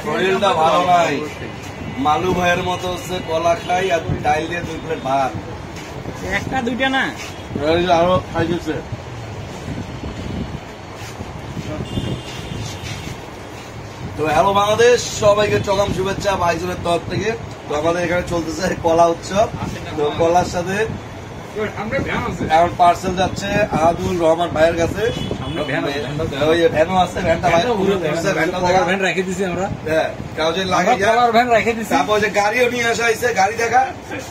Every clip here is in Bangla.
শরীরটা ভালো নাই, মালু ভাইয়ের মতো হচ্ছে কলা খাই আর ডাইল দিয়ে 2 প্লেট ভাত, একটা দুইটা না আরো খাইছে। তো হ্যালো বাংলাদেশ, সবাইকে চকাম শুভেচ্ছা ভাইজনের তরফ থেকে। তো আমাদের এখানে চলতেছে কলা উৎসব। তো কলার সাথে এখন পার্সেল যাচ্ছে আহাদুল রহমান ভাইয়ের কাছে। ভ্যানও আছে, ভ্যানটা ভাই ভ্যান রেখে দিছি আমরা, তারপর যে গাড়িও নিয়ে আসা হয়েছে, গাড়ি দেখা,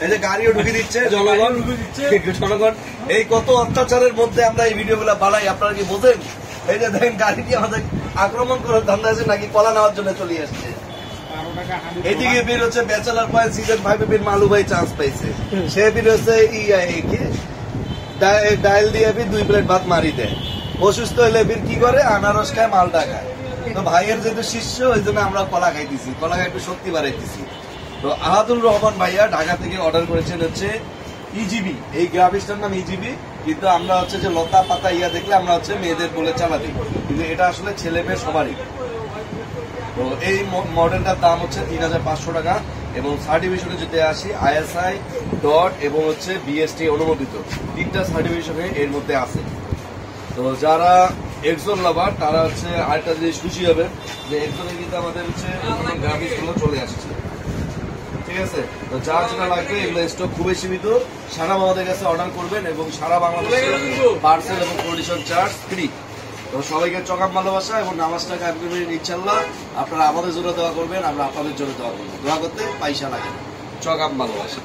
এই যে গাড়িও ঢুকে দিচ্ছে জনগণ। এই কত অত্যাচারের মধ্যে আমরা এই ভিডিও গুলা বানাই, আপনারা কি বোঝেন? এই যে দেখেন গাড়ি দিয়ে আমাদের আক্রমণ করে ধান্দা আছে নাকি কলা নেওয়ার জন্য চলে আসছে। এইদিকে বের হচ্ছে ব্যাচেলার পয়েন্ট সিজন 5 এর মালু ভাই চান্স পাইছে, সে বের হচ্ছে ডাইল দিয়ে 2 প্লেট ভাত মারি দেয়। অসুস্থ হলে বীর কি করে, আনারস খায়, মালটা খায়। তো ভাইয়ের যেহেতু শিষ্য, ওই জন্য আমরা কলা খাইতেছি, কলা খাই একটু শক্তি বাড়াইতেছি। তো আহাদুল রহমান ভাইয়া ঢাকা থেকে অর্ডার করেছেন হচ্ছে ইজিবি, এই গ্রাফিক্সটার নাম ইজিবি। কিন্তু আমরা হচ্ছে যে লতা পাতা দেখলে আমরা হচ্ছে মেয়েদের বলে চালাতে, কিন্তু এটা আসলে ছেলে মেয়ে সবারই। তো এই মডেলটার দাম হচ্ছে 3500 টাকা এবং সার্টিফিকেশনে যদি আসি ISI ডট এবং হচ্ছে BST অনুমোদিত, 3টা সার্টিফিকেশনে এর মধ্যে আছে। তো যারা এক্সন লাভার তারা হচ্ছে আরেকটা জিনিস খুশি হবে যে এক্সনে কিন্তু আমাদের হচ্ছে গ্রাফিক্স গুলো চলে আসছে, ঠিক আছে? তো যা যেটা লাগবে এগুলো স্টক খুবই সীমিত। সারা আমাদের কাছে অর্ডার করবেন এবং সারা বাংলাদেশে পার্সেল এবং কন্ডিশন চার্জ ফ্রি। তো সবাইকে চকাম ভালোবাসা এবং নামাজটা কায়েম করবেন ইনশাল্লাহ। আপনারা আমাদের জন্য দোয়া করবেন, আমরা আপনাদের জন্য দোয়া করবো। দোয়া করতে পয়সা লাগে। চকাম ভালোবাসা।